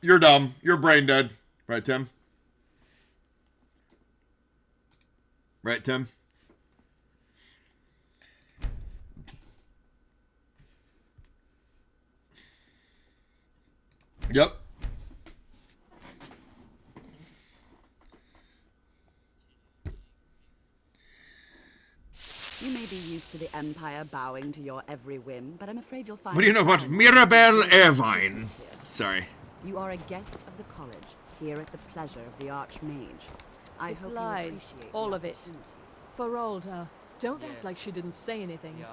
You're dumb. You're brain dead. Right, Tim? Right, Tim? Yep. You may be used to the Empire bowing to your every whim, but I'm afraid you'll find... What do you know about Mirabelle Irvine? Sorry. You are a guest of the college, here at the pleasure of the Archmage. I It's hope lies, you appreciate all the of it. opportunity. For older, don't act like she didn't say anything.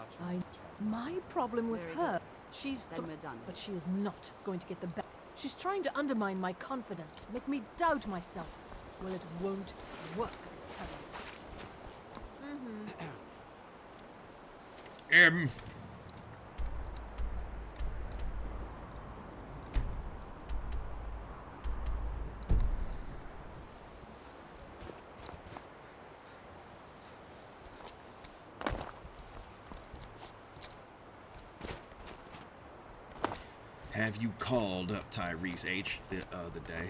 My problem with Very her, good. she's Then we're done. but she is not going to get the best. She's trying to undermine my confidence, make me doubt myself. Well, it won't work, I tell you. Have you called up Tyrese H the other day?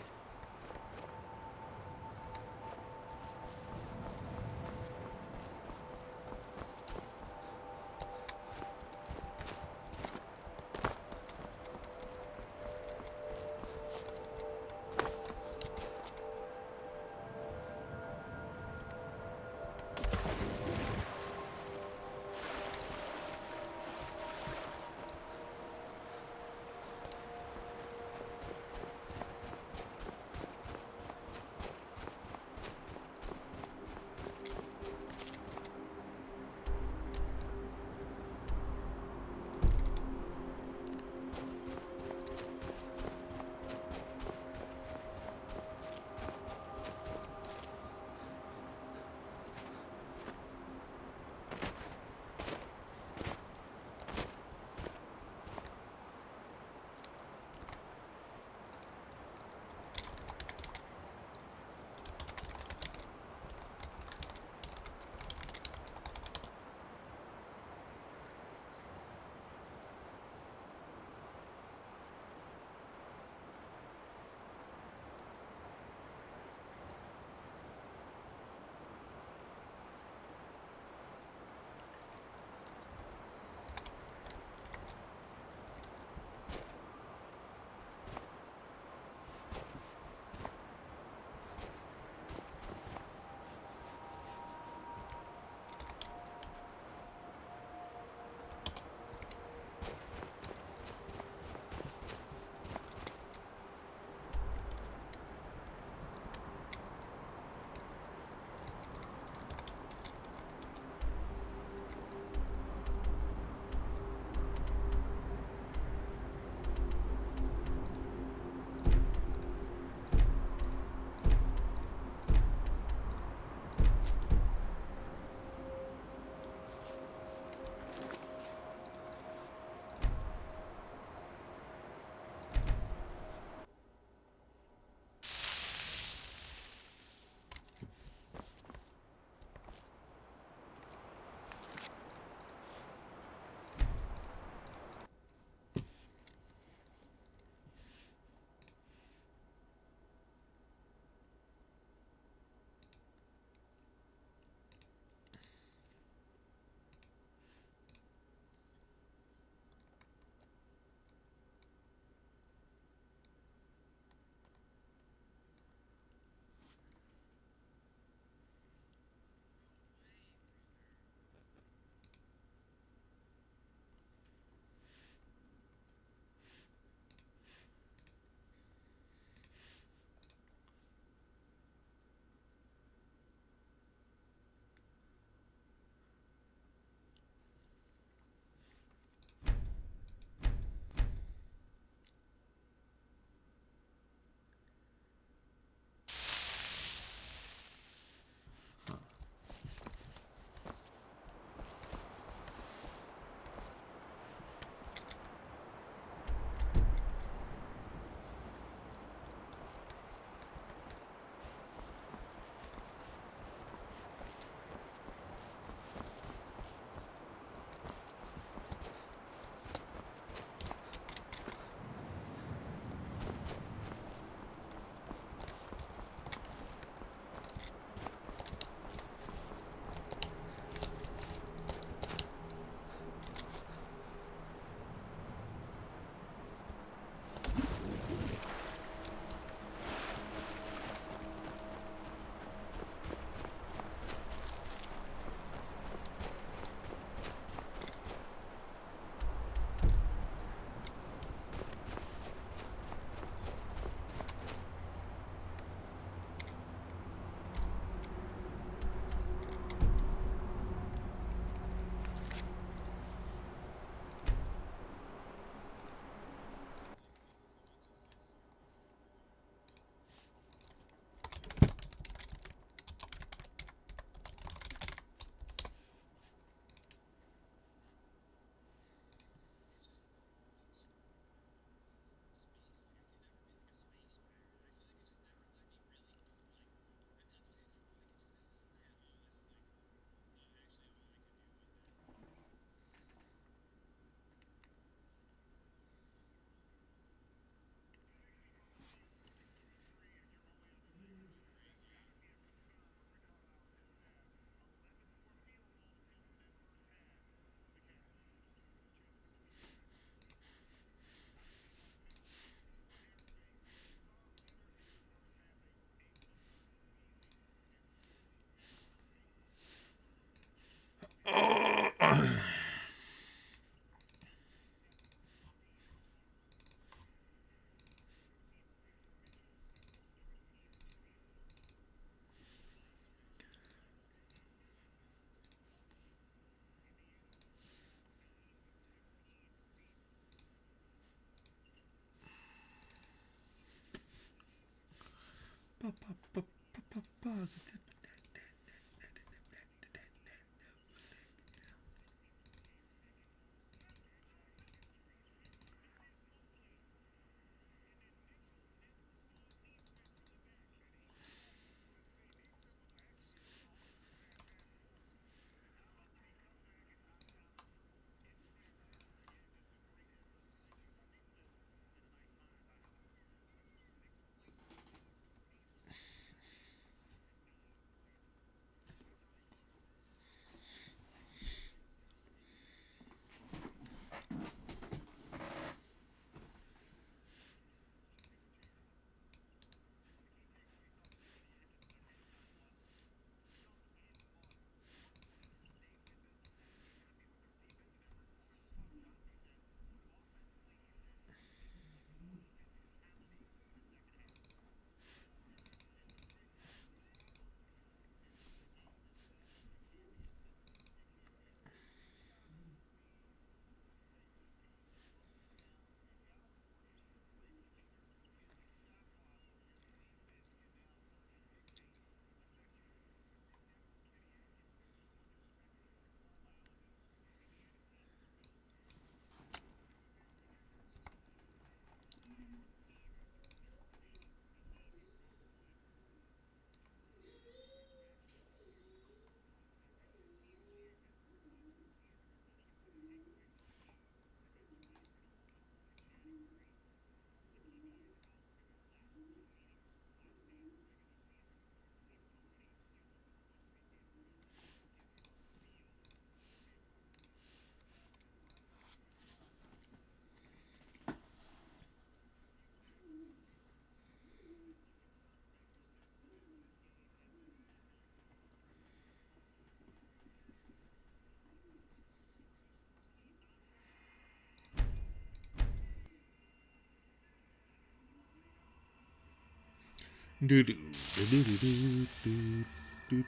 Do do do do do do do do.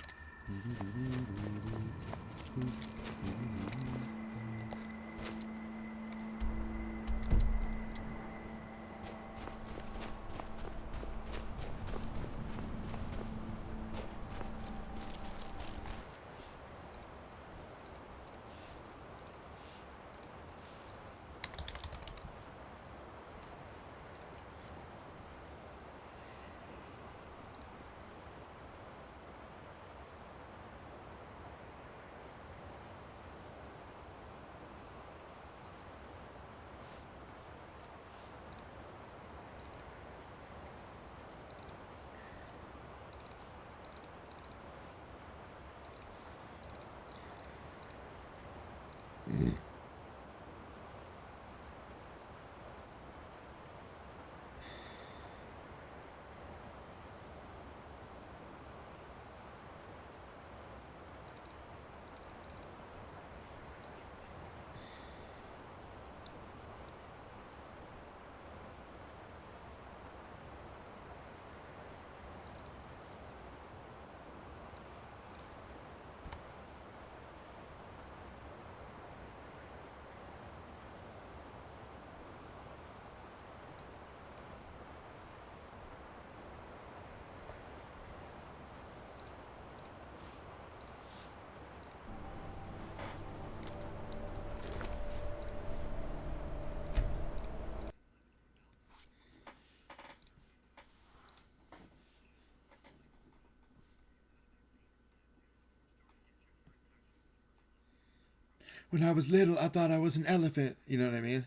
When I was little, I thought I was an elephant. You know what I mean?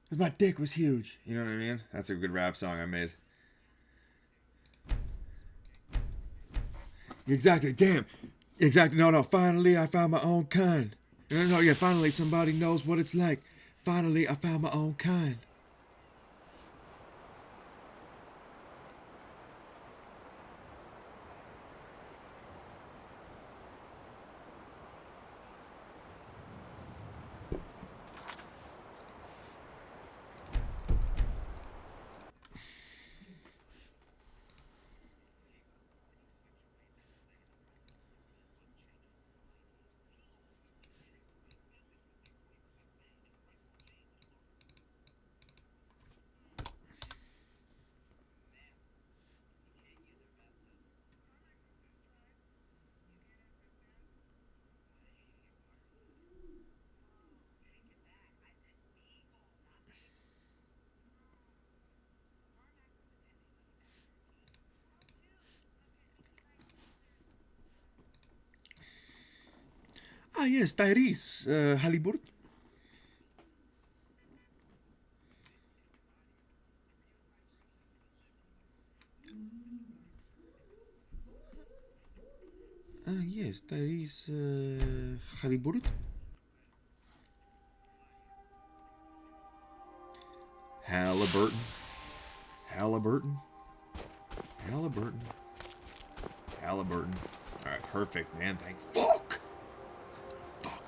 'Cause my dick was huge. You know what I mean? That's a good rap song I made. Exactly. Damn. Exactly. No, no. Finally, I found my own kind. No, no, no. Yeah. Finally, somebody knows what it's like. Finally, I found my own kind. Ah, yes, Tyrese Halliburton. Ah, yes, Tyrese Halliburton. Halliburton. Halliburton. Halliburton. Halliburton. Alright, perfect, man. Thank fuck! Fuck.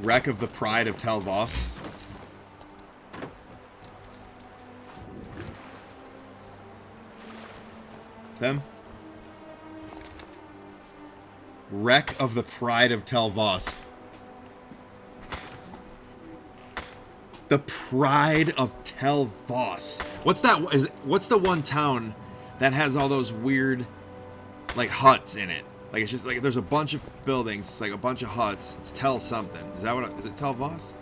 Wreck of the Pride of Tel Voss. Them? Wreck of the Pride of Tel Voss. The Pride of Tel Voss. What's that? What's the one town that has all those weird, like, huts in it? Like, it's just like there's a bunch of buildings. It's like a bunch of huts. It's Tel something. Is that what? Is it Tel Voss?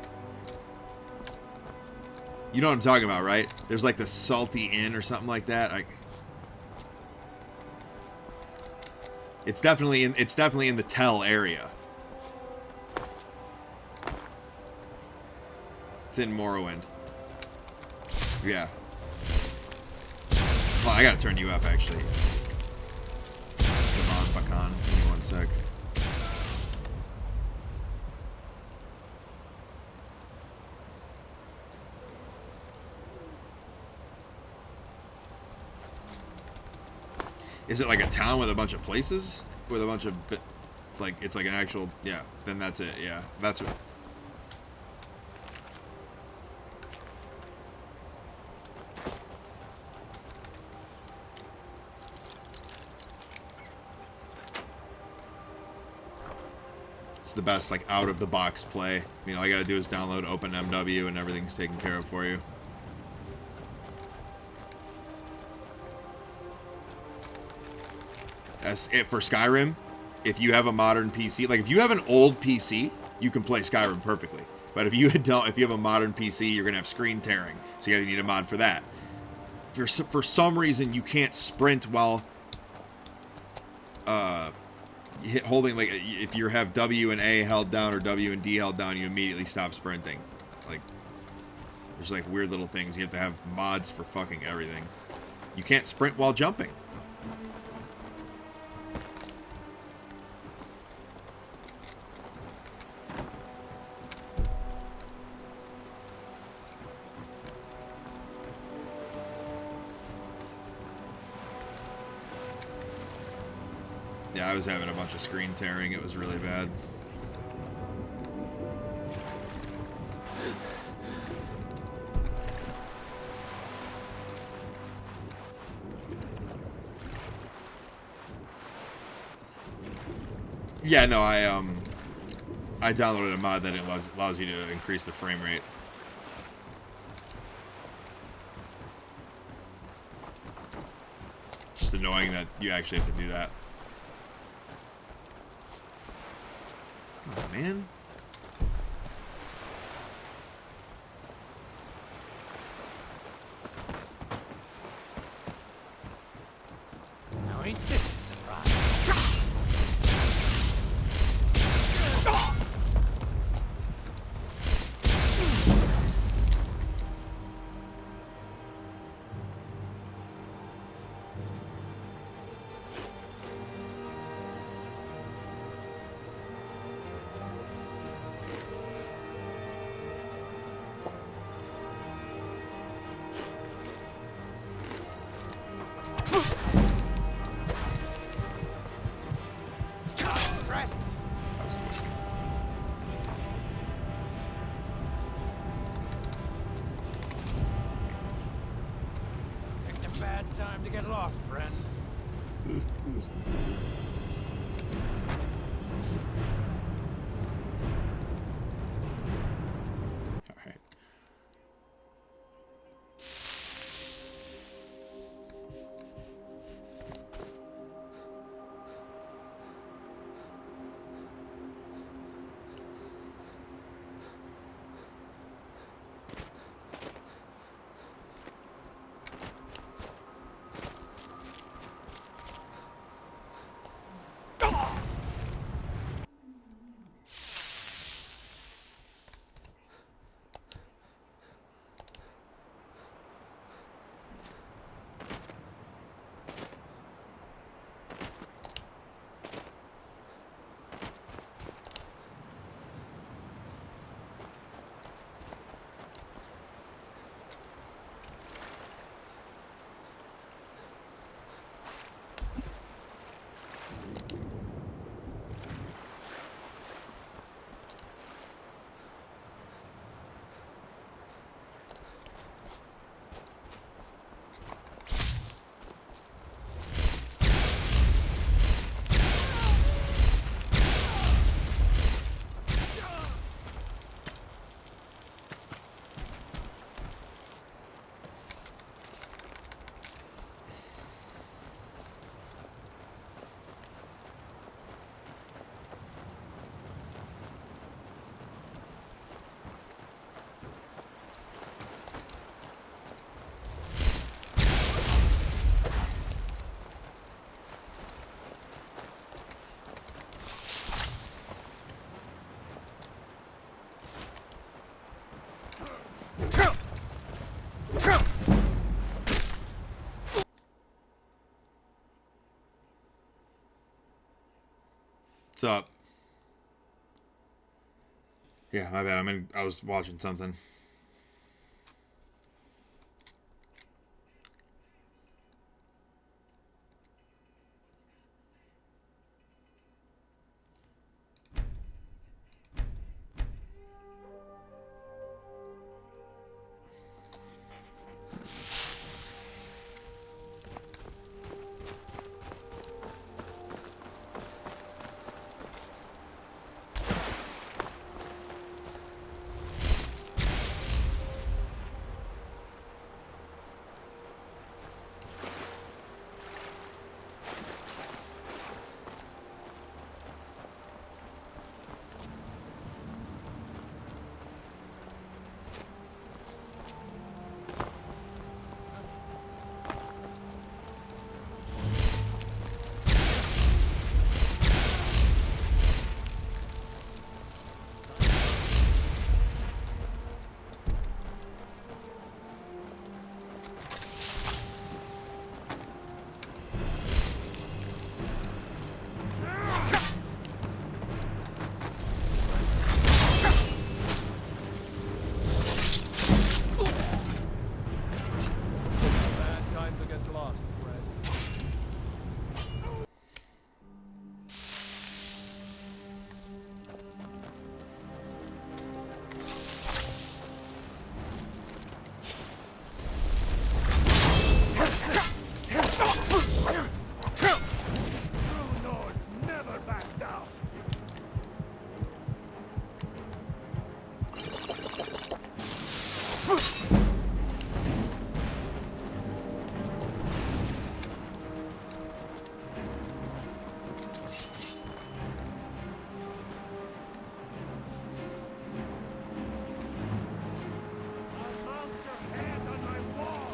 You know what I'm talking about, right? There's like the Salty Inn or something like that. It's definitely in the Tel area. It's in Morrowind. Yeah. Well, I gotta turn you up actually. Come on, Bakan. Give me one sec. Is it like a town with a bunch of places? With a bunch of, like, it's like an actual, yeah, then that's it, yeah. That's what. It's the best, like, out-of-the-box play. You know, all you gotta do is download OpenMW and everything's taken care of for you. That's it for Skyrim. If you have a modern PC, like if you have an old PC, you can play Skyrim perfectly. But if you don't, if you have a modern PC, you're gonna have screen tearing. So you need a mod for that. For some reason, you can't sprint while holding, like, if you have W and A held down or W and D held down, you immediately stop sprinting. Like, there's like weird little things. You have to have mods for fucking everything. You can't sprint while jumping. Yeah, I was having a bunch of screen tearing. It was really bad. Yeah, no, I downloaded a mod that allows you to increase the frame rate. Just annoying that you actually have to do that. Oh, man. Now ain't this a surprise? to get lost, friend. All right. What's up? Yeah, my bad. I was watching something. Bad time to get lost, friend. True Nords never back down. I'll mount your head on my wall.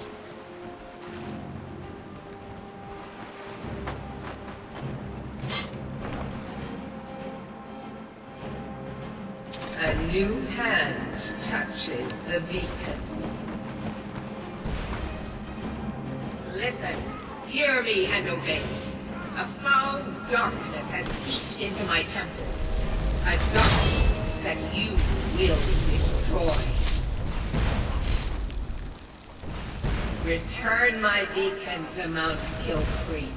A new hand touches the beacon. Listen, hear me and obey. A foul darkness has seeped into my temple. A darkness that you will destroy. Return my beacon to Mount Kilcreek.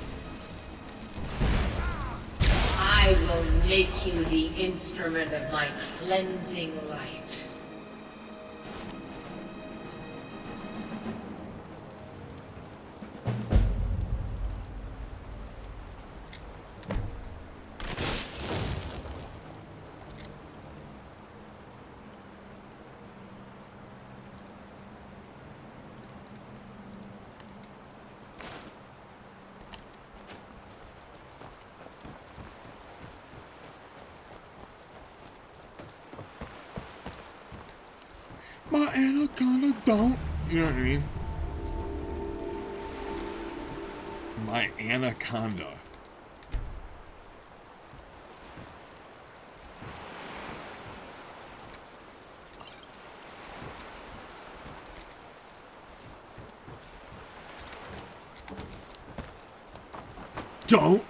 I will make you the instrument of my cleansing light. My anaconda don't. You know what I mean? My anaconda. Don't.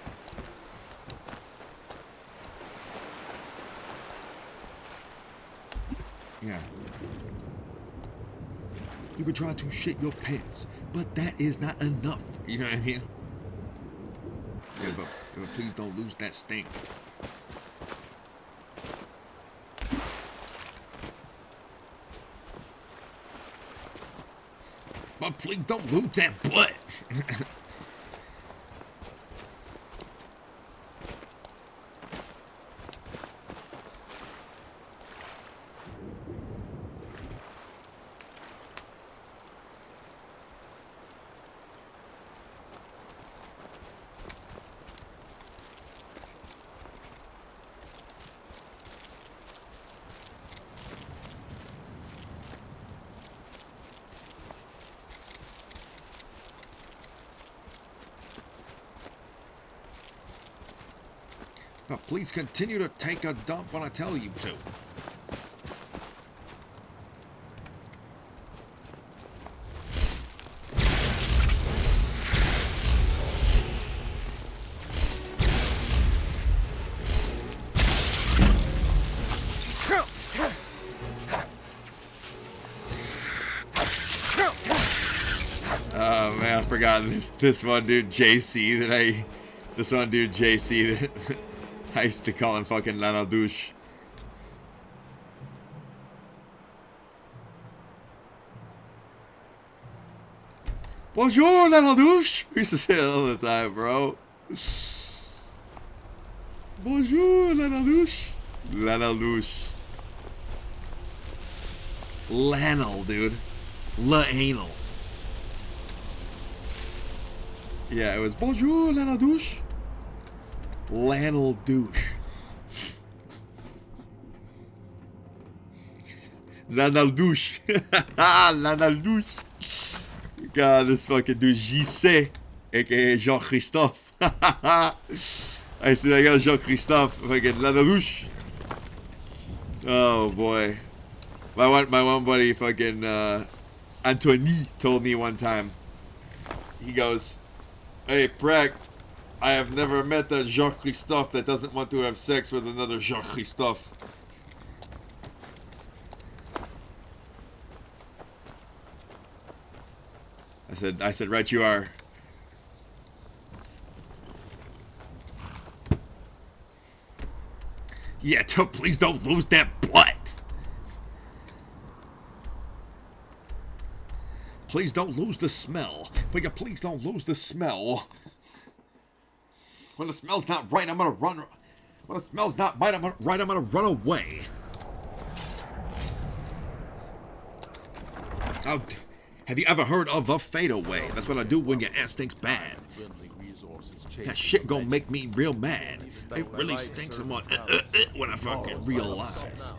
Yeah. You could try to shit your pants, but that is not enough. You know what I mean? Yeah, but please don't lose that stink. But please don't lose that butt. But please continue to take a dump when I tell you to. Oh man, I forgot this one dude JC that I used to call him fucking Lana Douche. Bonjour, Lana Douche! We used to say it all the time, bro. Bonjour, Lana Douche. Lana Douche. Lanal, dude. La-anal. Yeah, it was Bonjour, Lana Douche. Lanal douche. Lanal douche. Lanal douche. God, this fucking dude, JC, aka Jean-Christophe. I used to be like, Jean-Christophe, fucking Lanal douche. Oh boy. My one buddy, fucking Anthony, told me one time. He goes, "Hey, Prek, I have never met a Jean-Christophe that doesn't want to have sex with another Jean-Christophe." I said, right you are. Yeah, please don't lose that butt. Please don't lose the smell. But yeah, please don't lose the smell. When the smell's not right, I'm gonna run. When the smell's not right, I'm gonna run away. Oh, have you ever heard of a fadeaway? That's what I do when your ass stinks bad. That shit gonna make me real mad. It really stinks when I fucking realize.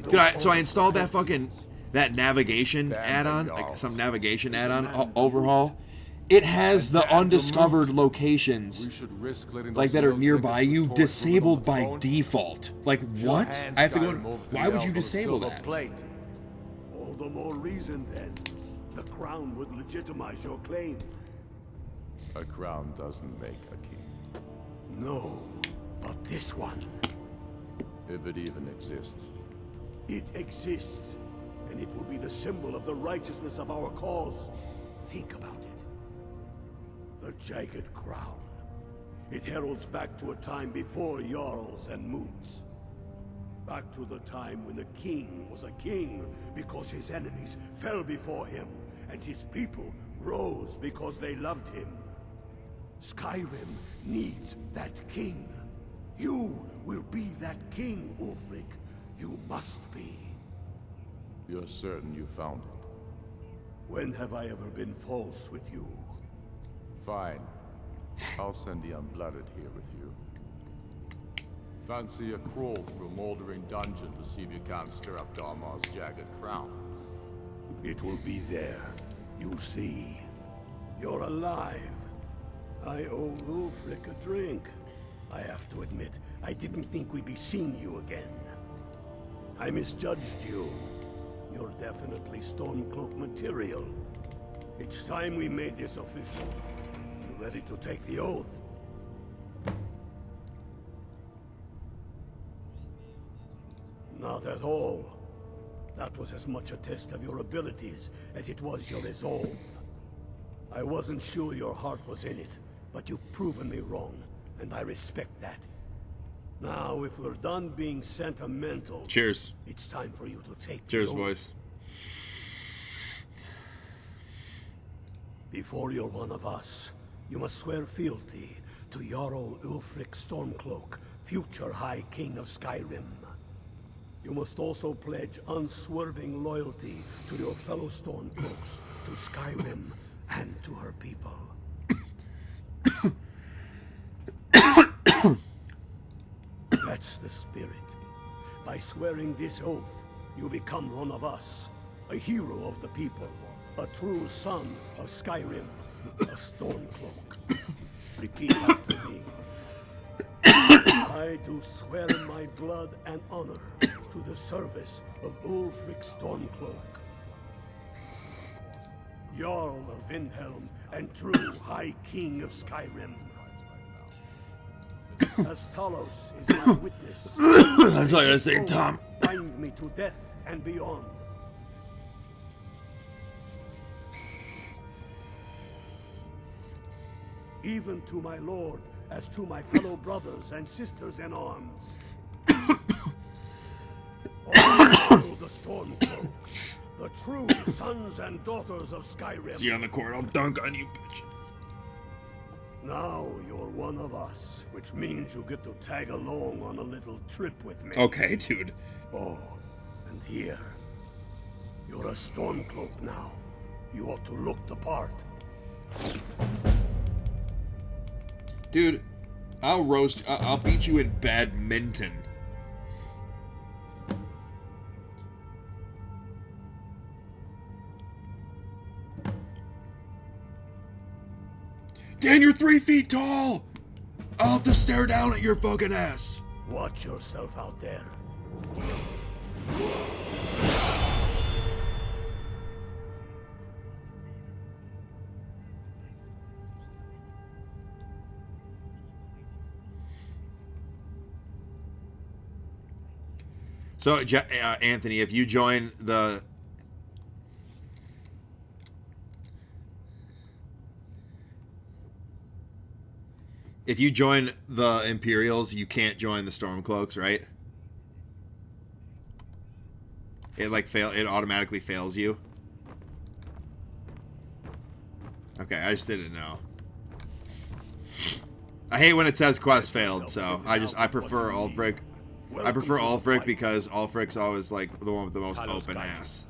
Dude, so I installed that navigation add-on, like some navigation add-on overhaul. It has the undiscovered locations, like that are nearby you, disabled by default. Like what? I have to go. Why would you disable that? All the more reason then. The crown would legitimize your claim. A crown doesn't make a king. No, but this one. If it even exists. It exists, and it will be the symbol of the righteousness of our cause. Think about it. The jagged crown. It heralds back to a time before Jarls and Moots. Back to the time when the king was a king because his enemies fell before him, and his people rose because they loved him. Skyrim needs that king. You will be that king, Ulfric. You must be. You're certain you found it? When have I ever been false with you? Fine. I'll send the Unblooded here with you. Fancy a crawl through a moldering dungeon to see if you can't stir up Darmar's jagged crown? It will be there. You'll see. You're alive. I owe Ulfric a drink. I have to admit, I didn't think we'd be seeing you again. I misjudged you. You're definitely Stormcloak material. It's time we made this official. You ready to take the oath? Not at all. That was as much a test of your abilities as it was your resolve. I wasn't sure your heart was in it, but you've proven me wrong, and I respect that. Now, if we're done being sentimental... Cheers. It's time for you to take Cheers, the oath. boys. Before you're one of us, you must swear fealty to Jarl Ulfric Stormcloak, future High King of Skyrim. You must also pledge unswerving loyalty to your fellow Stormcloaks, to Skyrim, and to her people. That's the spirit. By swearing this oath, you become one of us, a hero of the people, a true son of Skyrim, a Stormcloak. Repeat after me. I do swear my blood and honor to the service of Ulfric Stormcloak, Jarl of Windhelm and true High King of Skyrim. As Talos is my witness, That's all I gotta say, Tom. bind me to death and beyond. Even to my lord, as to my fellow brothers and sisters in arms. All the Stormcloak, the true sons and daughters of Skyrim. See you on the court. I'll dunk on you, bitch. Now you're one of us, which means you get to tag along on a little trip with me. Okay, dude. Oh, and here, you're a Stormcloak now. You ought to look the part. Dude, I'll roast. I'll beat you in badminton. Dan, you're 3 feet tall! I'll have to stare down at your fucking ass. Watch yourself out there. So, Anthony, if you join the... If you join the Imperials, you can't join the Stormcloaks, right? It it automatically fails you. Okay, I just didn't know. I hate when it says quest failed, so I prefer Ulfric. I prefer Ulfric because Ulfric's always like the one with the most open ass.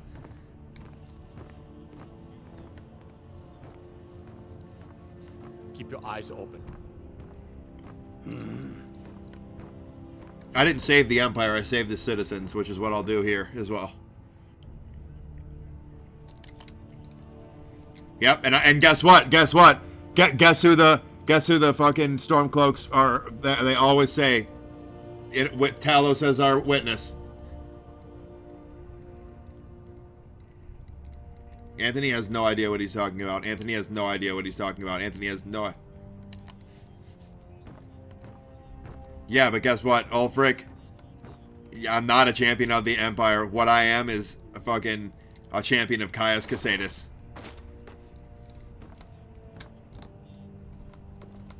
Keep your eyes open. I didn't save the Empire, I saved the citizens, which is what I'll do here as well. Yep, and guess what? Guess what? Guess who the fucking Stormcloaks are? They always say it with Talos as our witness. Anthony has no idea what he's talking about. Anthony has no idea what he's talking about. Anthony has no... Yeah, but guess what, Ulfric? I'm not a champion of the Empire. What I am is a champion of Caius Casadus.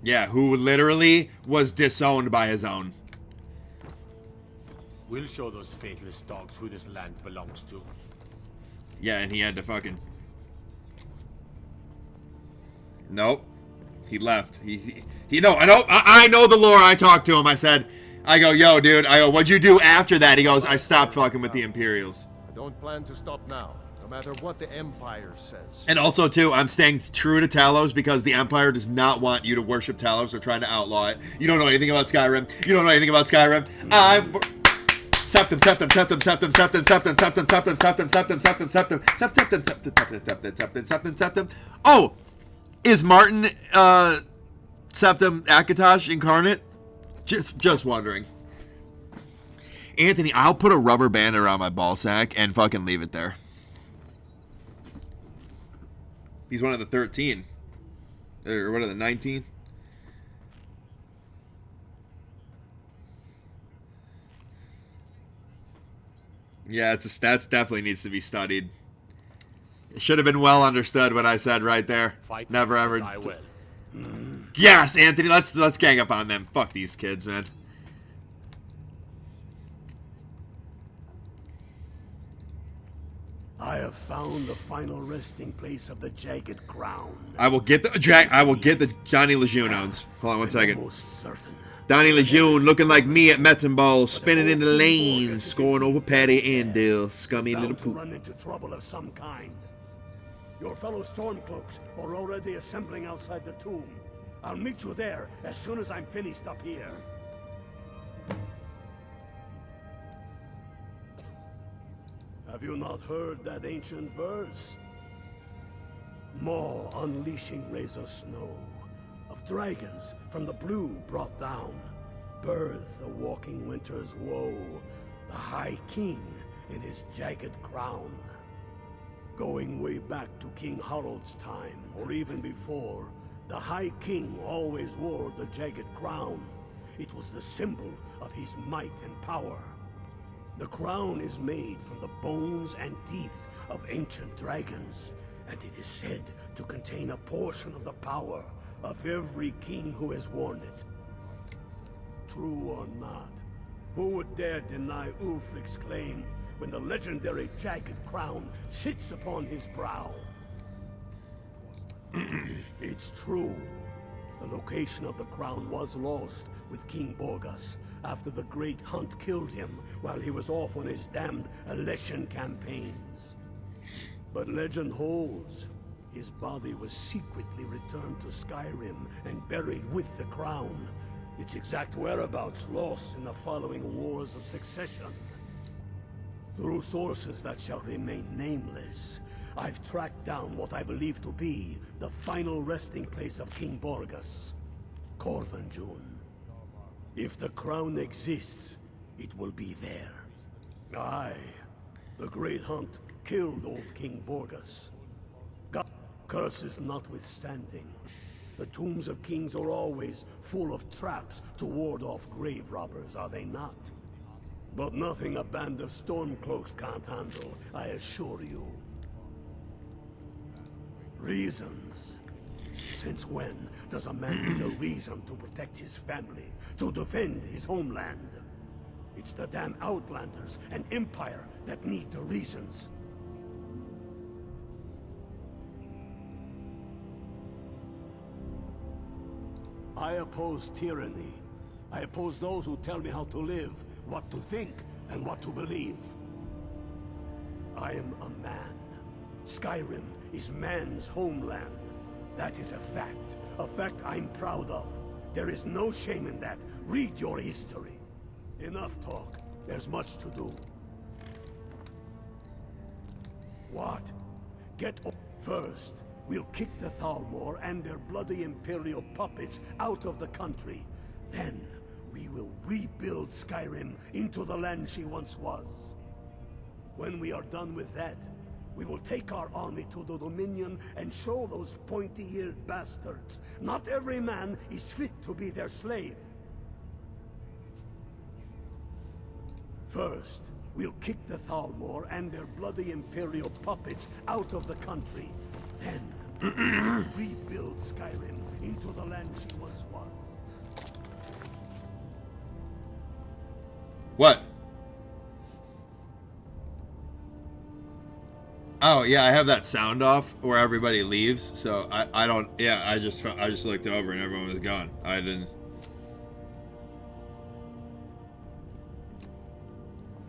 Yeah, who literally was disowned by his own. We'll show those faithless dogs who this land belongs to. Yeah, and he had to fucking... Nope. He left. I know the lore. I talked to him. I go, yo, dude. What'd you do after that? He goes, I stopped fucking with the Imperials. I don't plan to stop now, no matter what the Empire says. And also, too, I'm staying true to Talos because the Empire does not want you to worship Talos. They're trying to outlaw it. You don't know anything about Skyrim. You don't know anything about Skyrim. Septum, septum, septum, septum, septum, septum, septum, septum, septum, septum, septum, septum, septum, septum, septum, septum, septum, septum. Oh, is Martin Septum Akatosh incarnate? Just wondering. Anthony, I'll put a rubber band around my ball sack and fucking leave it there. He's one of the 13. Or what are the 19? Yeah, that's definitely needs to be studied. It should have been well understood what I said right there. Fight. Never ever. I will. Yes, Anthony, let's gang up on them. Fuck these kids, man. I have found the final resting place of the Jagged Crown. I will get the Johnny Lejeune owns. Hold on one second. Almost certain. Donnie Lejeune looking like me at Metzenball, spinning in the lanes, scoring over Patty Andale, scummy little Bound to poop. run into trouble of some kind. Your fellow Stormcloaks are already assembling outside the tomb. I'll meet you there as soon as I'm finished up here. Have you not heard that ancient verse? Maw unleashing rays of snow, of dragons from the blue brought down, births the walking winter's woe, the High King in his jagged crown. Going way back to King Harold's time, or even before, the High King always wore the jagged crown. It was the symbol of his might and power. The crown is made from the bones and teeth of ancient dragons, and it is said to contain a portion of the power of every king who has worn it. True or not, who would dare deny Ulfric's claim when the legendary jagged crown sits upon his brow? It's true. The location of the crown was lost with King Borgas after the Great Hunt killed him while he was off on his damned Alessian campaigns. But legend holds, his body was secretly returned to Skyrim and buried with the crown. Its exact whereabouts lost in the following Wars of Succession. Through sources that shall remain nameless, I've tracked down what I believe to be the final resting place of King Borgas, Corvanjun. If the crown exists, it will be there. Aye, the Great Hunt killed old King Borgas. God, curses notwithstanding, the tombs of kings are always full of traps to ward off grave robbers, are they not? But nothing a band of Stormcloaks can't handle, I assure you. Reasons. Since when does a man need a reason to protect his family, to defend his homeland? It's the damn Outlanders and Empire that need the reasons. I oppose tyranny. I oppose those who tell me how to live, what to think, and what to believe. I am a man. Skyrim is man's homeland. That is a fact I'm proud of. There is no shame in that. Read your history. Enough talk. There's much to do. What? First, we'll kick the Thalmor and their bloody Imperial puppets out of the country. Then, we will rebuild Skyrim into the land she once was. When we are done with that, we will take our army to the Dominion and show those pointy-eared bastards not every man is fit to be their slave. First, we'll kick the Thalmor and their bloody Imperial puppets out of the country. Then, rebuild Skyrim into the land she once was. What? Oh yeah, I have that sound off where everybody leaves, so I don't. Yeah, I just looked over and everyone was gone. I didn't.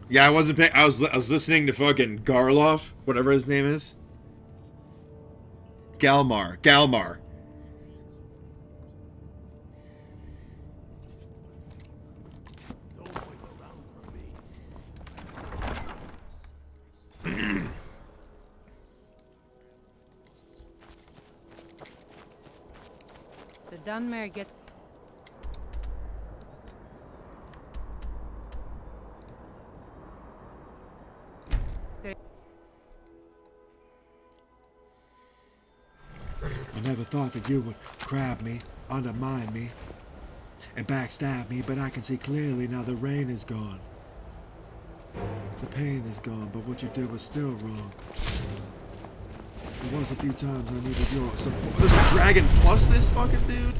Yeah, I wasn't paying. I was listening to fucking Garloff, whatever his name is. Galmar. Don't wait around for me. Dunmer get. I never thought that you would crab me, undermine me, and backstab me, but I can see clearly now the rain is gone. The pain is gone, but what you did was still wrong. There was a few times I needed your support. There's a dragon plus this fucking dude?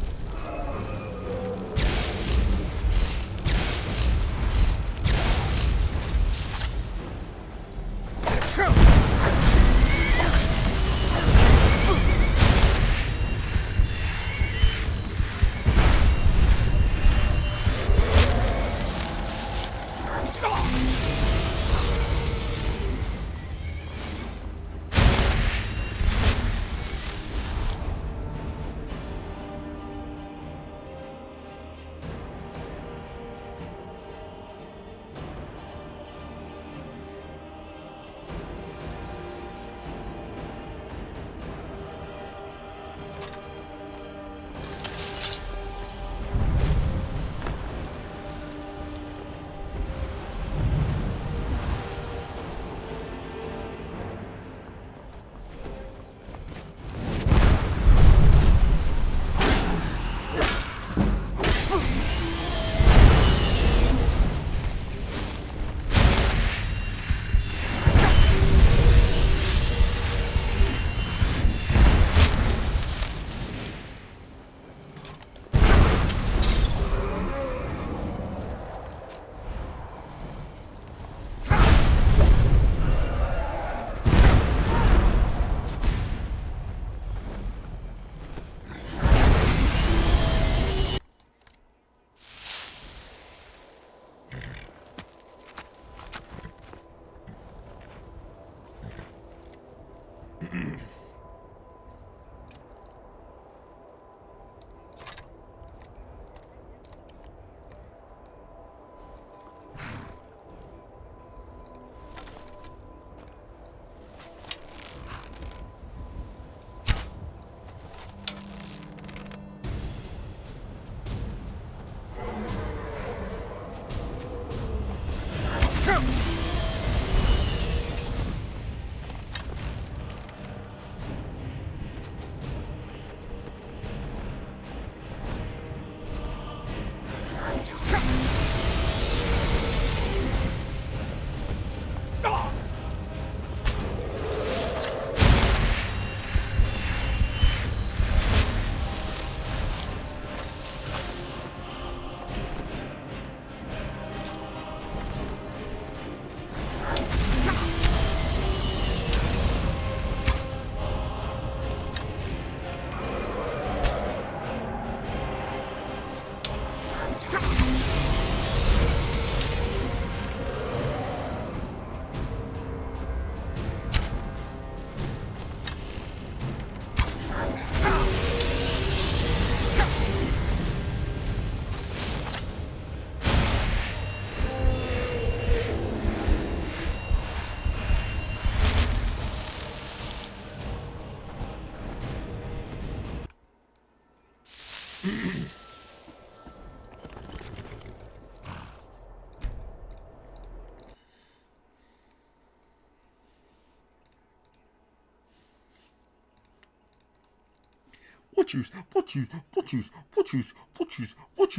What you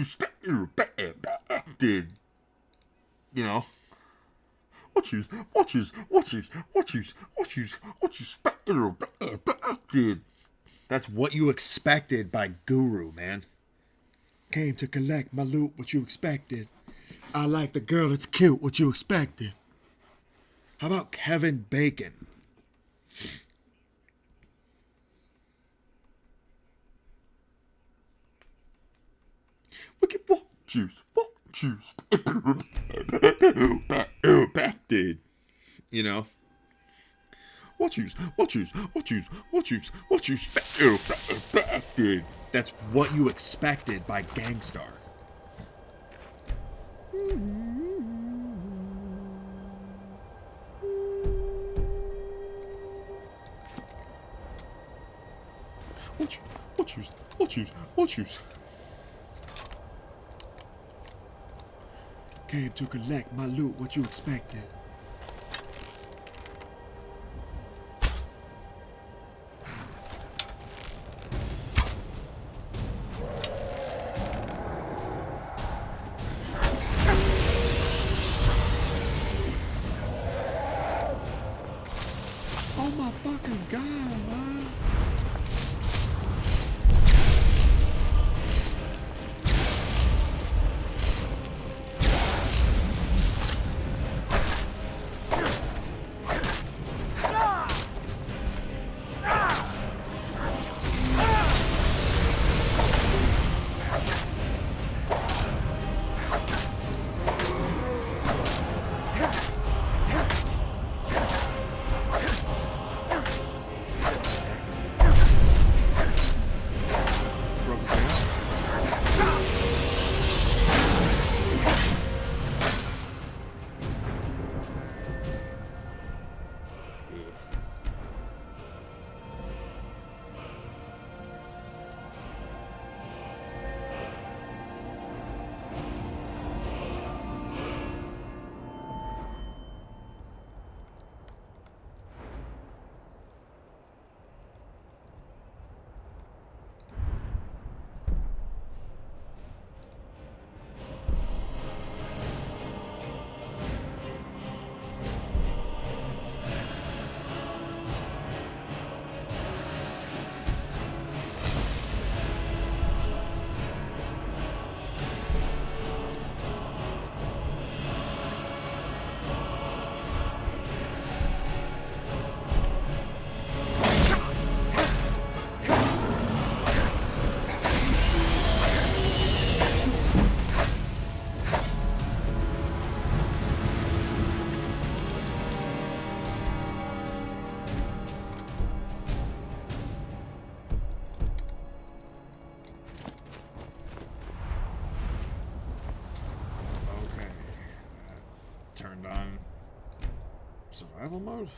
expected? You know? What you expected? That's what you expected by Guru, man. Came to collect my loot, what you expected. I like the girl, it's cute, what you expected. How about Kevin Bacon? Look at what you expected. You know? What you expected. That's what you expected by Gangstar. What choose. We'll choose. Came to collect my loot. What you expected? Oh my fucking god, man. Broke his way out. Okay. Turned on survival mode.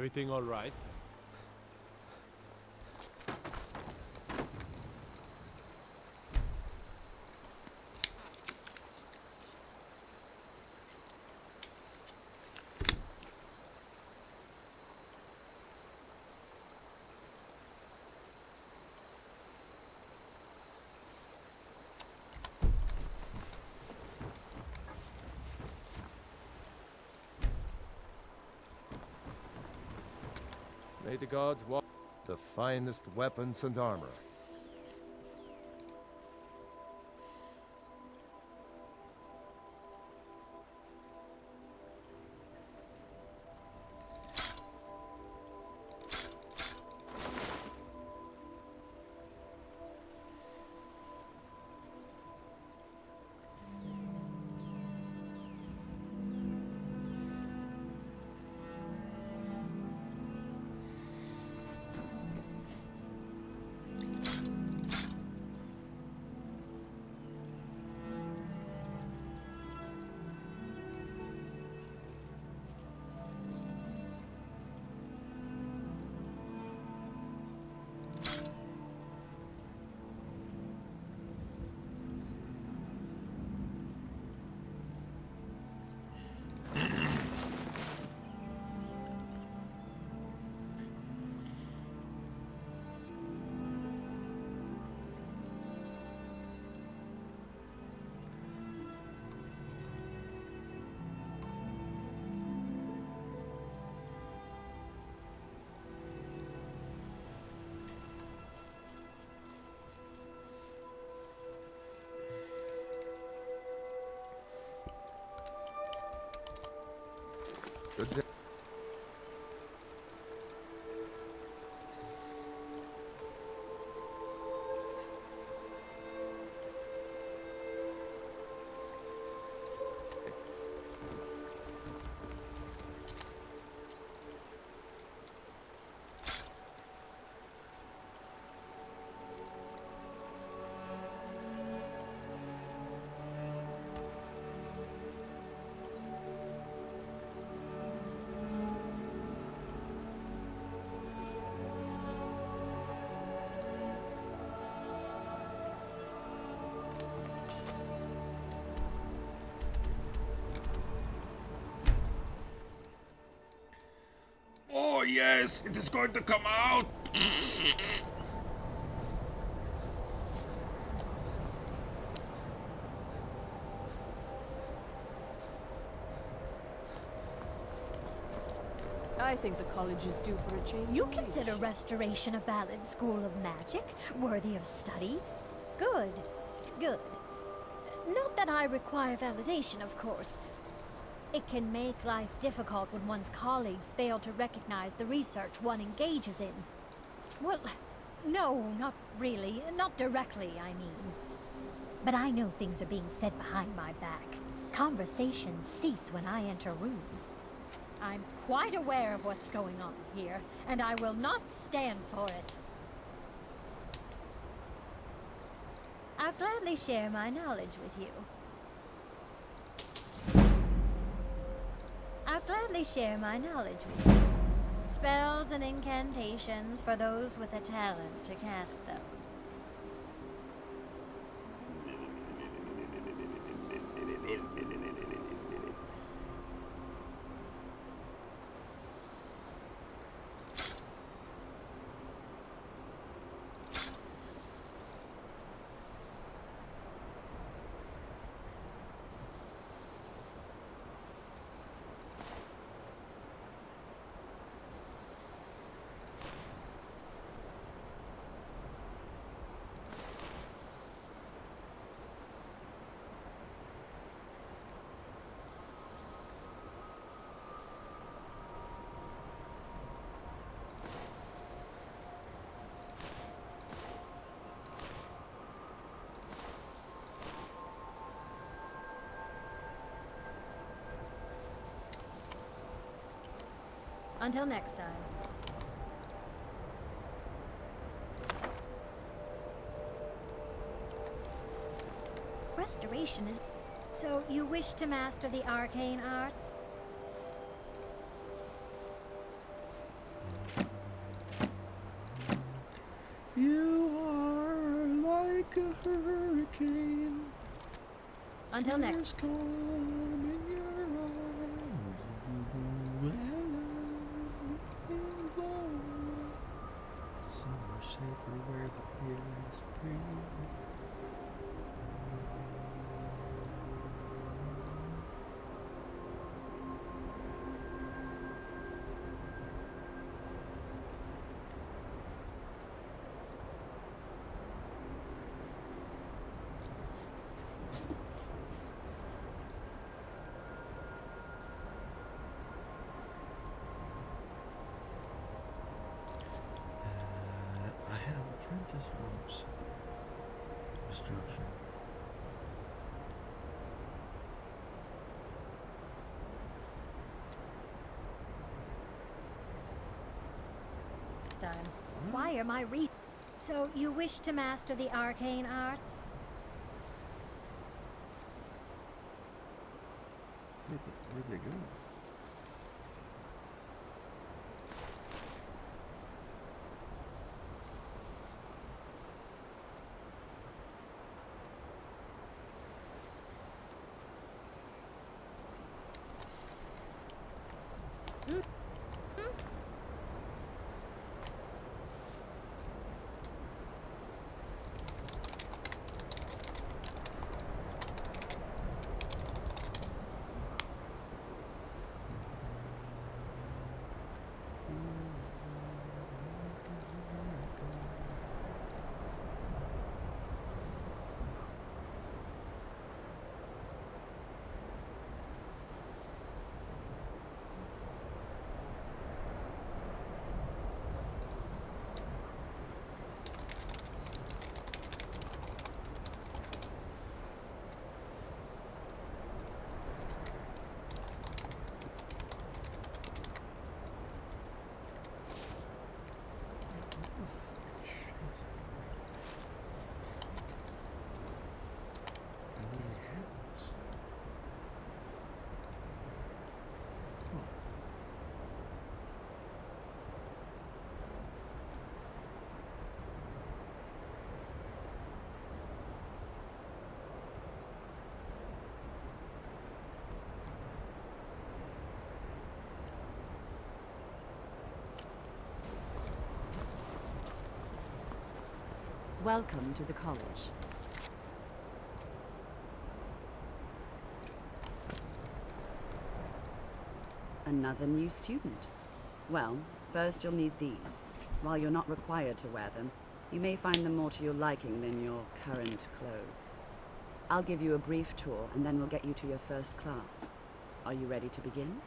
Everything all right? May the gods walk the finest weapons and armor. Good day. Oh yes, it is going to come out. I think the college is due for a change. You in consider leadership. Restoration a valid school of magic, worthy of study? Good, good. Not that I require validation, of course. It can make life difficult when one's colleagues fail to recognize the research one engages in. Well, no, not really. Not directly, I mean. But I know things are being said behind my back. Conversations cease when I enter rooms. I'm quite aware of what's going on here, and I will not stand for it. I'll gladly share my knowledge with you. I'll gladly share my knowledge with you. Spells and incantations for those with a talent to cast them. Until next time. Restoration is... So you wish to master the arcane arts? hurricane. Until next. Tears come in your eyes. And blowing. Somewhere safer where the air is free. I have apprentice ropes. Destruction. Time. Why are my So you wish to master the arcane arts? Where'd they go? Welcome to the college. Another new student. Well, first you'll need these. While you're not required to wear them, you may find them more to your liking than your current clothes. I'll give you a brief tour, and then we'll get you to your first class. Are you ready to begin?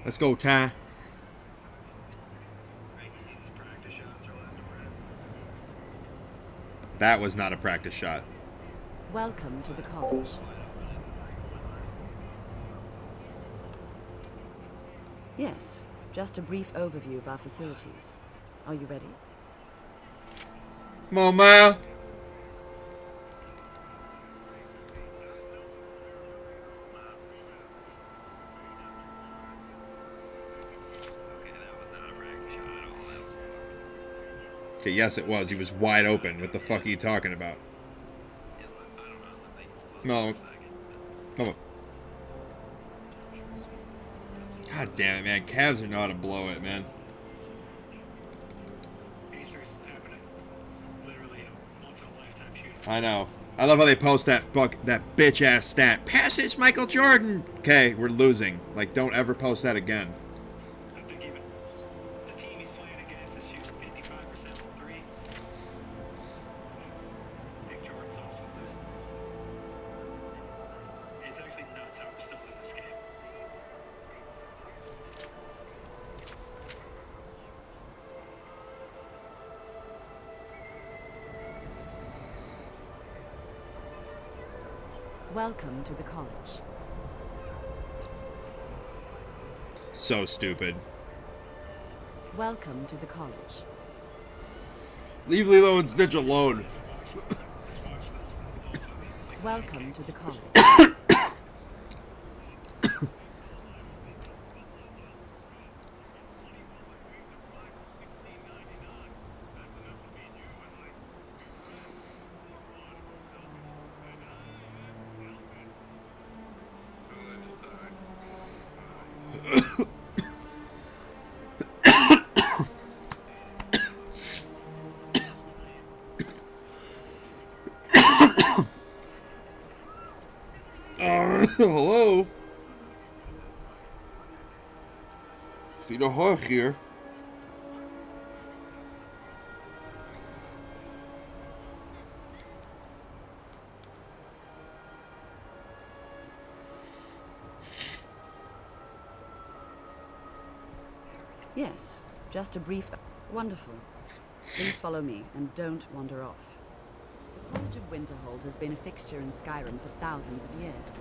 Let's go, Ty. That was not a practice shot. Welcome to the college. Yes, just a brief overview of our facilities. Are you ready? Come on, man. Okay, yes, it was. He was wide open. What the fuck are you talking about? No. Come on. God damn it, man. Cavs know how to blow it, man. I know. I love how they post that bitch ass stat. Passage Michael Jordan. Okay, we're losing. Like, don't ever post that again. I think even the team he's playing against is shooting 55% from three. Big Jordan's also losing. It's actually nuts how we're still in this game. Welcome to the college. So stupid. Welcome to the college. Leave Lilo and Stitch alone. Welcome to the college. Hello? Theta Hawk here. Yes, just a brief... Wonderful. Please follow me, and don't wander off. The College of Winterhold has been a fixture in Skyrim for thousands of years.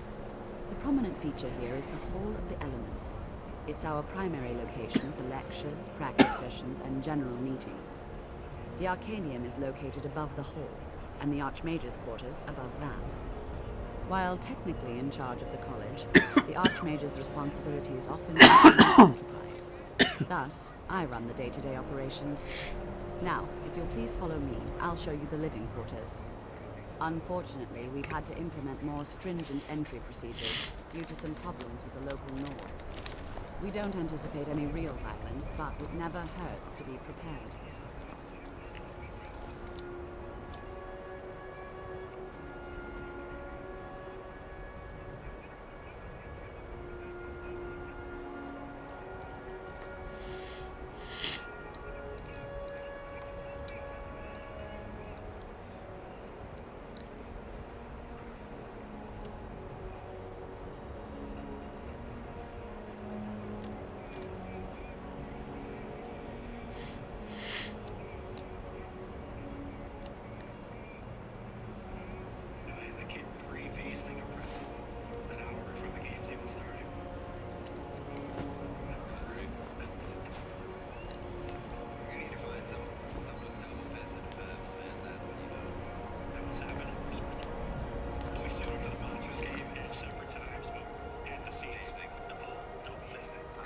The prominent feature here is the Hall of the Elements. It's our primary location for lectures, practice sessions, and general meetings. The Arcanium is located above the hall, and the Archmage's quarters above that. While technically in charge of the college, the Archmage's responsibilities often occupied. Thus, I run the day-to-day operations. Now, if you'll please follow me, I'll show you the living quarters. Unfortunately, we've had to implement more stringent entry procedures due to some problems with the local Nords. We don't anticipate any real violence, but it never hurts to be prepared.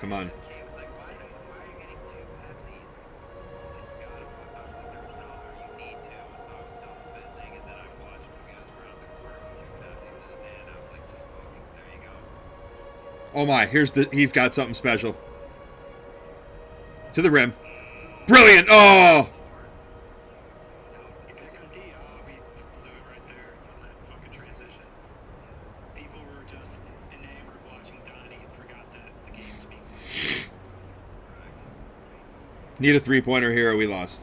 Come on. Oh my, he's got something special. To the rim. Brilliant! Oh! Need a three-pointer here or we lost.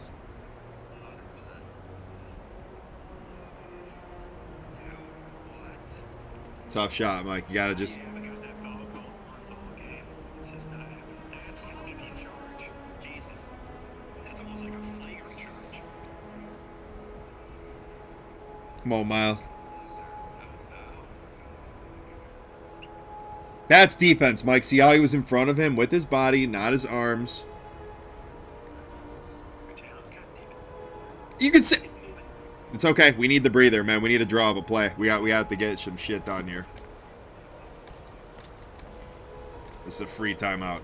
Tough shot, Mike. You gotta just... Come on, Mile. That's defense, Mike. See how he was in front of him with his body, not his arms. You can say... It's okay. We need the breather, man. We need a draw of a play. We have to get some shit done here. This is a free timeout.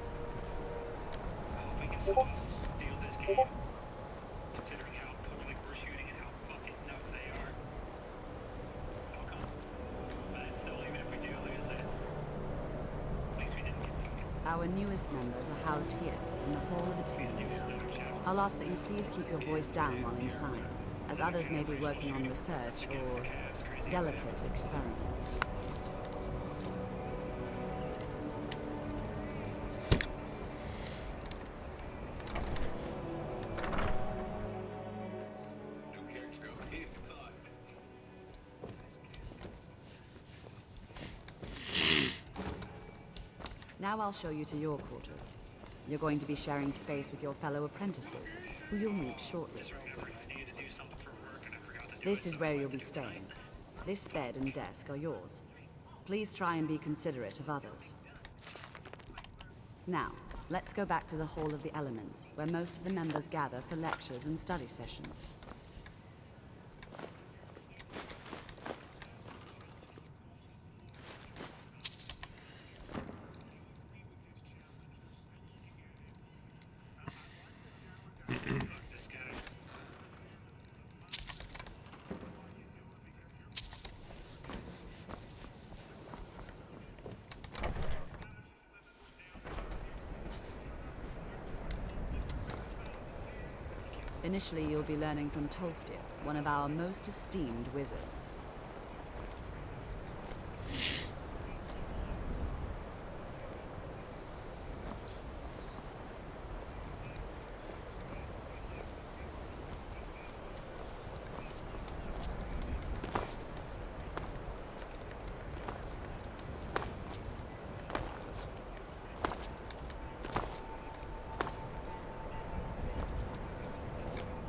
Our newest members are housed here, in the Hall of Attainment. I'll ask that you please keep your voice down while inside. as others may be working on research or delicate experiments. Now I'll show you to your quarters. You're going to be sharing space with your fellow apprentices, who you'll meet shortly. This is where you'll be staying. This bed and desk are yours. Please try and be considerate of others. Now, let's go back to the Hall of the Elements, where most of the members gather for lectures and study sessions. Initially, you'll be learning from Tolfdir, one of our most esteemed wizards.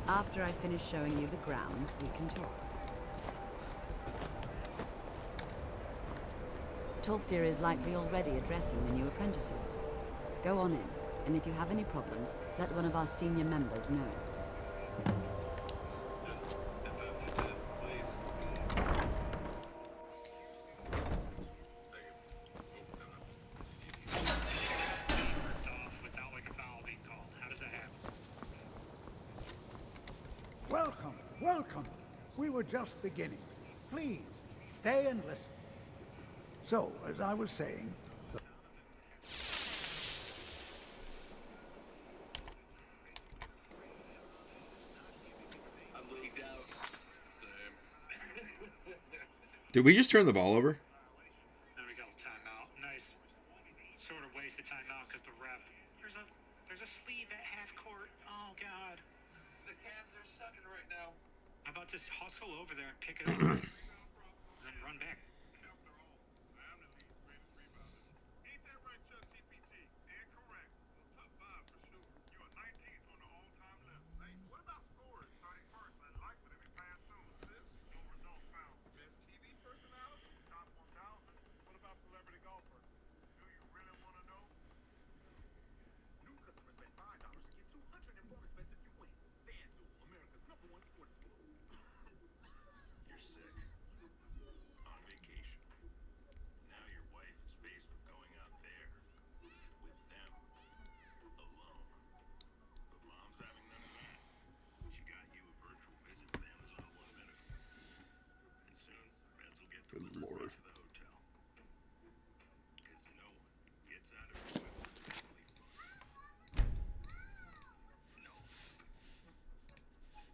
After I finish showing you the grounds, we can talk. Tolfdir is likely already addressing the new apprentices. Go on in, and if you have any problems, let one of our senior members know. Welcome, welcome. We were just beginning. Please, stay and listen. So, as I was saying... Did we just turn the ball over? There we go, timeout. Nice. Sort of wasted timeout because the ref... There's a sleeve at half court. Oh, God. The Cavs are sucking right now. How about just hustle over there and pick it up?